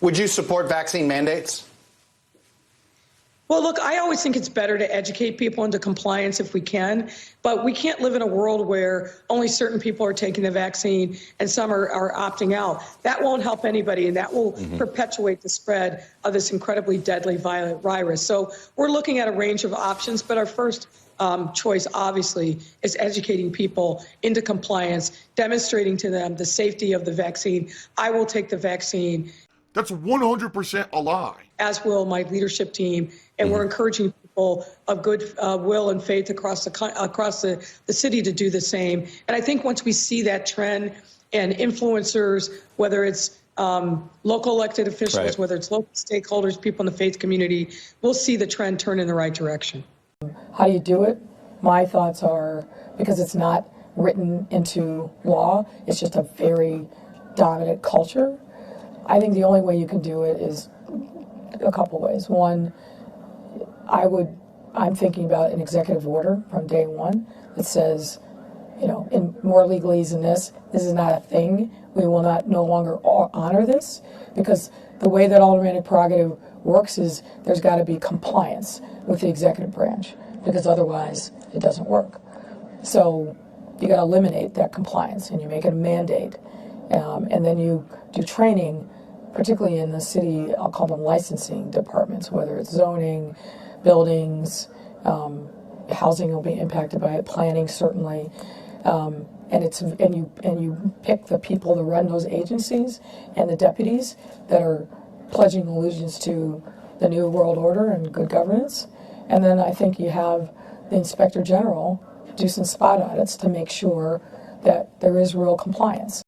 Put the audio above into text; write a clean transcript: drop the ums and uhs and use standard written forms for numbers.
Would you support vaccine mandates? Well, look, I always think it's better to educate people into compliance if we can, but we can't live in a world where only certain people are taking the vaccine and some are opting out. That won't help anybody, and that will perpetuate the spread of this incredibly deadly violent virus. So we're looking at a range of options, but our first choice, obviously, is educating people into compliance, demonstrating to them the safety of the vaccine. I will take the vaccine. That's 100% a lie. As will my leadership team, and we're encouraging people of good will and faith across the city to do the same. And I think once we see that trend, and influencers, whether it's local elected officials, whether it's local stakeholders, people in the faith community, we'll see the trend turn in the right direction. How do you do it? My thoughts are, because it's not written into law, it's just a very dominant culture. I think the only way you can do it is a couple ways. One, I'm thinking about an executive order from day one that says, you know, in more legalese than this is not a thing. We will no longer honor this, because the way that aldermanic prerogative works is there's got to be compliance with the executive branch, because otherwise it doesn't work. So you got to eliminate that compliance, and you make it a mandate, and then you do training, particularly in the city, I'll call them licensing departments, whether it's zoning, buildings, housing will be impacted by it, planning certainly, and you pick the people to run those agencies and the deputies that are pledging allegiance to the new world order and good governance, and then I think you have the inspector general do some spot audits to make sure that there is real compliance.